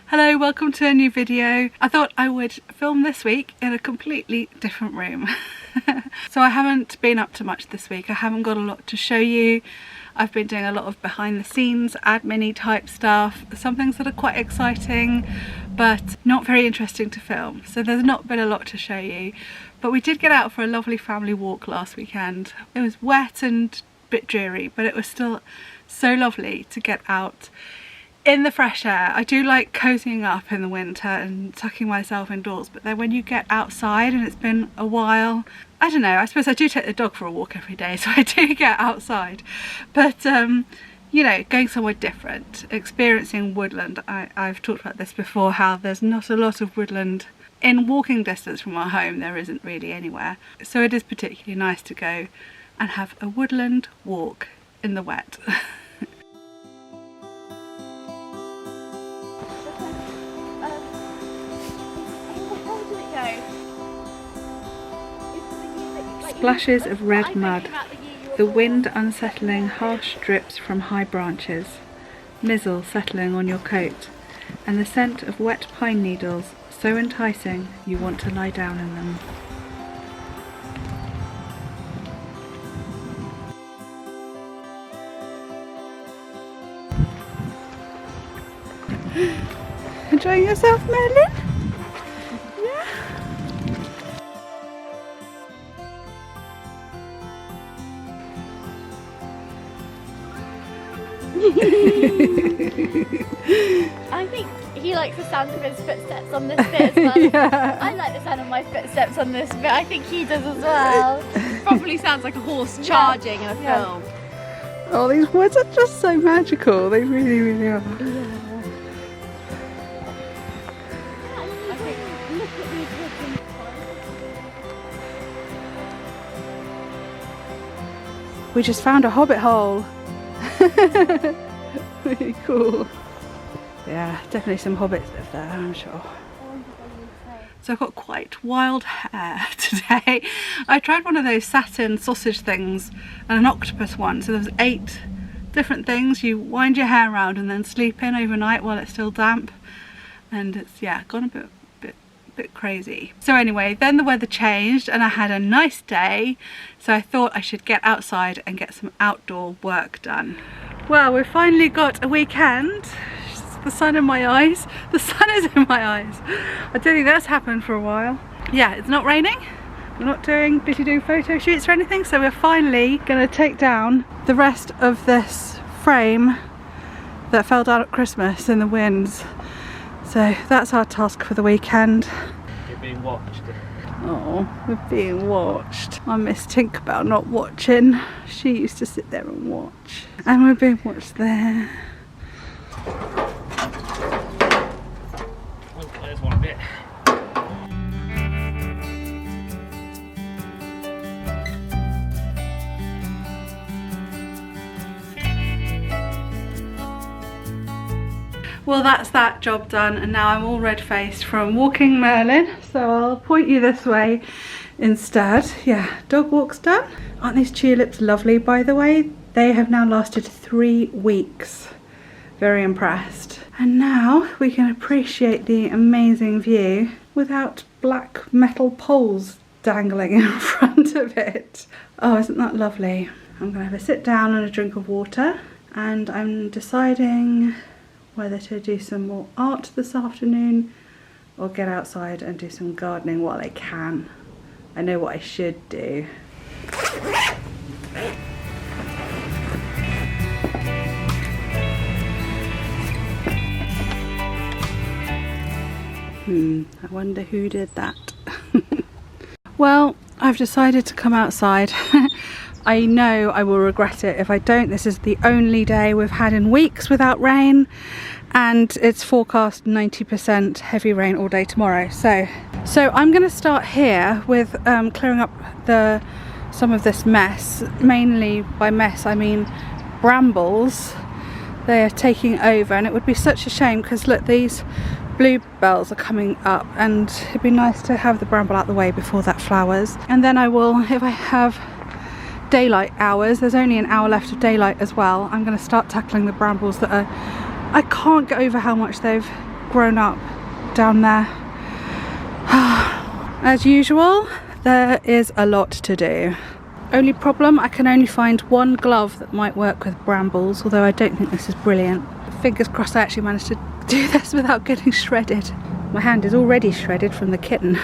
Hello, welcome to a new video. I thought I would film this week in a completely different room. So I haven't been up to much this week. I haven't got a lot to show you. I've been doing a lot of behind the scenes admin-y type stuff, some things that are quite exciting but not very interesting to film. So there's not been a lot to show you. But we did get out for a lovely family walk last weekend. It was wet and a bit dreary, but it was still so lovely to get out in the fresh air. I do like cozying up in the winter and tucking myself indoors, but then when you get outside and it's been a while, I don't know, I suppose I do take the dog for a walk every day, so I do get outside. But you know, going somewhere different, experiencing woodland. I've talked about this before, how there's not a lot of woodland in walking distance from our home. There isn't really anywhere. So it is particularly nice to go and have a woodland walk in the wet. Splashes of red mud, the wind unsettling harsh drips from high branches, mizzle settling on your coat, and the scent of wet pine needles so enticing you want to lie down in them. Enjoying yourself, Merlin? Yeah? I think he likes the sound of his footsteps on this bit as well. Yeah. I like the sound of my footsteps on this bit. I think he does as well. Probably sounds like a horse charging in a film. Oh, these woods are just so magical. They really, really are. I think, look at these woods. We just found a hobbit hole. Really cool. Yeah, definitely some hobbits live there, I'm sure. So I've got quite wild hair today. I tried one of those satin sausage things and an octopus one. So there was 8 different things. You wind your hair around and then sleep in overnight while it's still damp. And it's, yeah, gone a bit crazy. So anyway, then the weather changed and I had a nice day. So I thought I should get outside and get some outdoor work done. Well, we've finally got a weekend. The sun in my eyes. The sun is in my eyes. I don't think that's happened for a while. Yeah, it's not raining. We're not doing photo shoots or anything, so we're finally going to take down the rest of this frame that fell down at Christmas in the winds. So that's our task for the weekend. You're being watched. Oh, we're being watched. I miss Tinkerbell not watching. She used to sit there and watch. And we're being watched there. Oh, there's one bit. Well, that's that job done, and now I'm all red-faced from walking Merlin, so I'll point you this way instead. Yeah, dog walk's done. Aren't these tulips lovely, by the way? They have now lasted 3 weeks. Very impressed. And now we can appreciate the amazing view without black metal poles dangling in front of it. Oh, isn't that lovely? I'm gonna have a sit down and a drink of water, and I'm deciding whether to do some more art this afternoon or get outside and do some gardening while I can. I know what I should do. I wonder who did that. Well, I've decided to come outside. I know I will regret it if I don't. This is the only day we've had in weeks without rain, and it's forecast 90% heavy rain all day tomorrow. So I'm going to start here with clearing up some of this mess. Mainly by mess I mean brambles. They are taking over, and it would be such a shame because look, these bluebells are coming up, and it'd be nice to have the bramble out the way before that flowers. And then I will, if I have daylight hours, there's only an hour left of daylight as well, I'm going to start tackling the brambles that are, I can't get over how much they've grown up down there. As usual, there is a lot to do. Only problem, I can only find one glove that might work with brambles, although I don't think this is brilliant. Fingers crossed I actually managed to do this without getting shredded. My hand is already shredded from the kitten.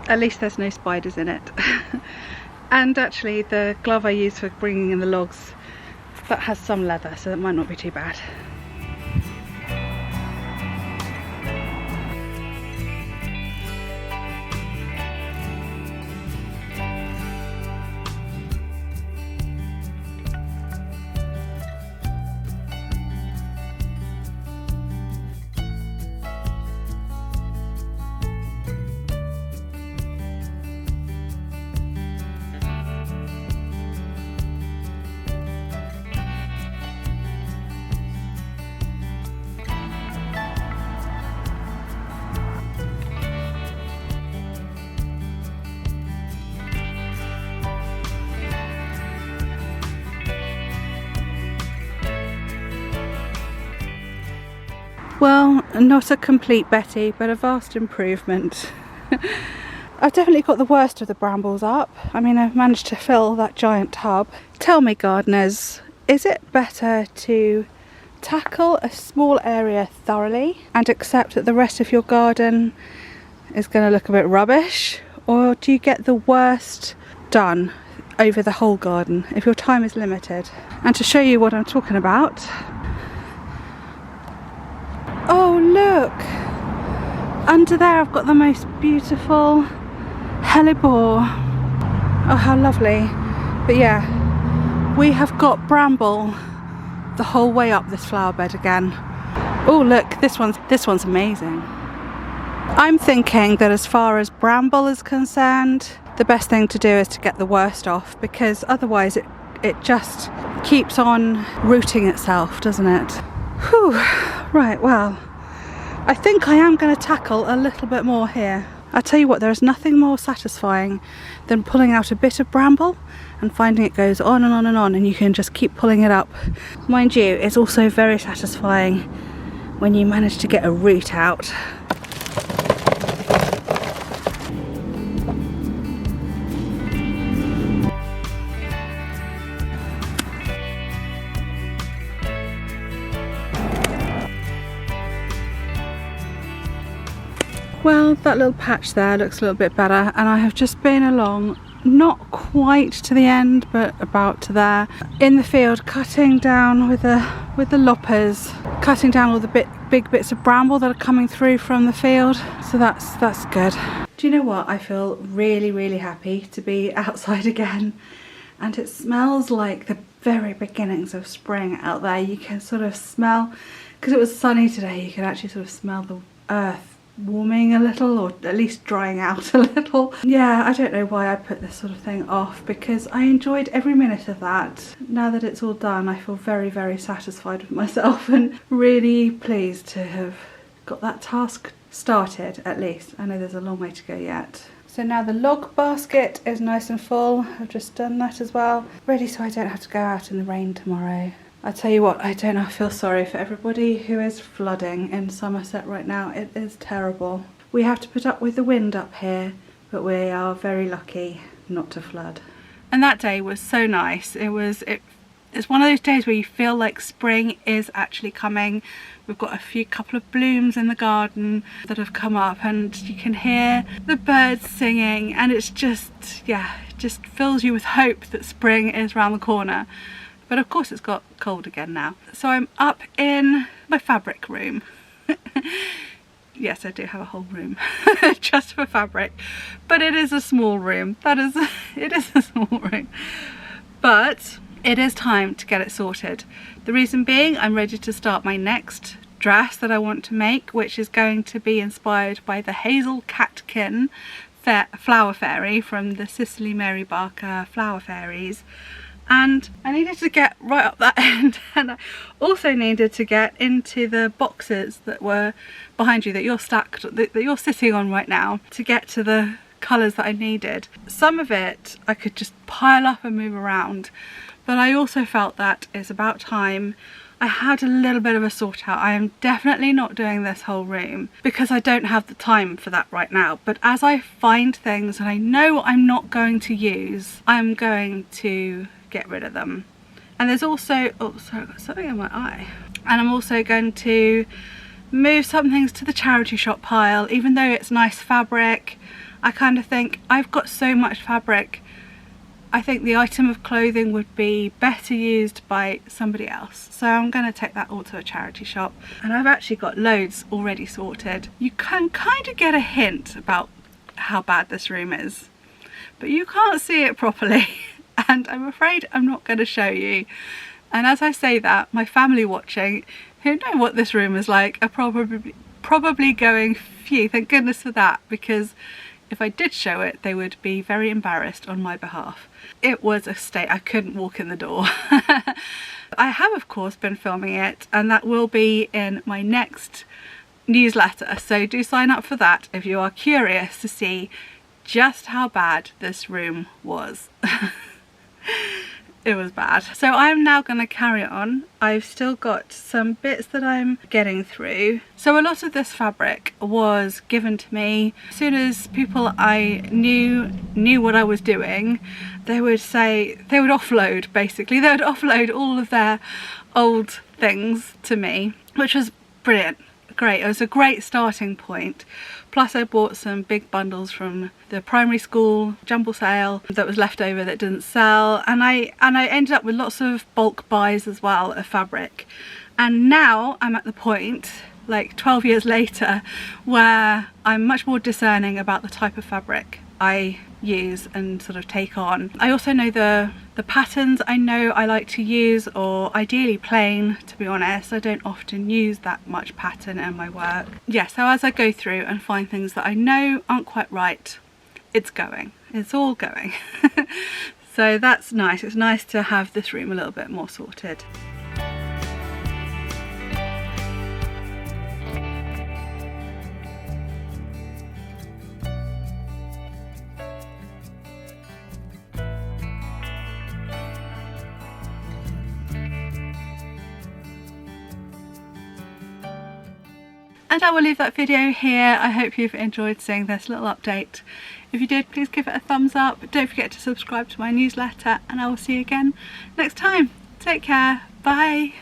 At least there's no spiders in it. And actually the glove I use for bringing in the logs, that has some leather, so that might not be too bad. Well, not a complete Betty, but a vast improvement. I've definitely got the worst of the brambles up. I mean, I've managed to fill that giant tub. Tell me, gardeners, is it better to tackle a small area thoroughly and accept that the rest of your garden is going to look a bit rubbish? Or do you get the worst done over the whole garden if your time is limited? And to show you what I'm talking about, oh look, under there I've got the most beautiful hellebore. Oh, how lovely. But yeah, we have got bramble the whole way up this flower bed again. Oh look, this one's amazing. I'm thinking that as far as bramble is concerned, the best thing to do is to get the worst off, because otherwise it just keeps on rooting itself, doesn't it? Whew. Right, well, I think I am going to tackle a little bit more here. I tell you what, there is nothing more satisfying than pulling out a bit of bramble and finding it goes on and on and on, and you can just keep pulling it up. Mind you, it's also very satisfying when you manage to get a root out. Well, that little patch there looks a little bit better, and I have just been along, not quite to the end, but about to there, in the field, cutting down with the loppers, cutting down all the big bits of bramble that are coming through from the field. So that's good. Do you know what? I feel really, really happy to be outside again, and it smells like the very beginnings of spring out there. You can sort of smell, because it was sunny today, you can actually sort of smell the earth warming a little, or at least drying out a little. Yeah, I don't know why I put this sort of thing off, because I enjoyed every minute of that. Now that it's all done, I feel very, very satisfied with myself and really pleased to have got that task started, at least. I know there's a long way to go yet. So now the log basket is nice and full. I've just done that as well, ready so I don't have to go out in the rain tomorrow. I tell you what, I feel sorry for everybody who is flooding in Somerset right now. It is terrible. We have to put up with the wind up here, but we are very lucky not to flood. And that day was so nice. It's one of those days where you feel like spring is actually coming. We've got a couple of blooms in the garden that have come up, and you can hear the birds singing, and it's just, yeah, it just fills you with hope that spring is around the corner. But of course it's got cold again now. So I'm up in my fabric room. Yes, I do have a whole room just for fabric, but it is a small room. It is a small room. But it is time to get it sorted. The reason being, I'm ready to start my next dress that I want to make, which is going to be inspired by the Hazel Catkin flower fairy from the Cicely Mary Barker Flower Fairies. And I needed to get right up that end, and I also needed to get into the boxes that were behind you, that you're sitting on right now, to get to the colours that I needed. Some of it I could just pile up and move around, but I also felt that it's about time I had a little bit of a sort out. I am definitely not doing this whole room because I don't have the time for that right now, but as I find things that I know I'm not going to use, I'm going to get rid of them. And there's also, oh sorry, I've got something in my eye. And I'm also going to move some things to the charity shop pile. Even though it's nice fabric, I kind of think I've got so much fabric, I think the item of clothing would be better used by somebody else. So I'm going to take that all to a charity shop. And I've actually got loads already sorted. You can kind of get a hint about how bad this room is, but you can't see it properly. And I'm afraid I'm not going to show you. And as I say that, my family watching, who know what this room is like, are probably going, phew, thank goodness for that, because if I did show it, they would be very embarrassed on my behalf. It was a state, I couldn't walk in the door. I have of course been filming it, and that will be in my next newsletter, so do sign up for that if you are curious to see just how bad this room was. It was bad. So I'm now going to carry on. I've still got some bits that I'm getting through. So a lot of this fabric was given to me. As soon as people I knew what I was doing, they would say, they would offload basically. They would offload all of their old things to me, which was brilliant. Great, it was a great starting point. Plus I bought some big bundles from the primary school jumble sale that was left over that didn't sell, and I ended up with lots of bulk buys as well of fabric. And now I'm at the point, like 12 years later, where I'm much more discerning about the type of fabric I use and sort of take on. I also know the patterns I know I like to use, or ideally plain, to be honest. I don't often use that much pattern in my work. Yeah, so as I go through and find things that I know aren't quite right, it's all going. So that's nice. It's nice to have this room a little bit more sorted. And I will leave that video here. I hope you've enjoyed seeing this little update. If you did, please give it a thumbs up. Don't forget to subscribe to my newsletter, and I will see you again next time. Take care. Bye.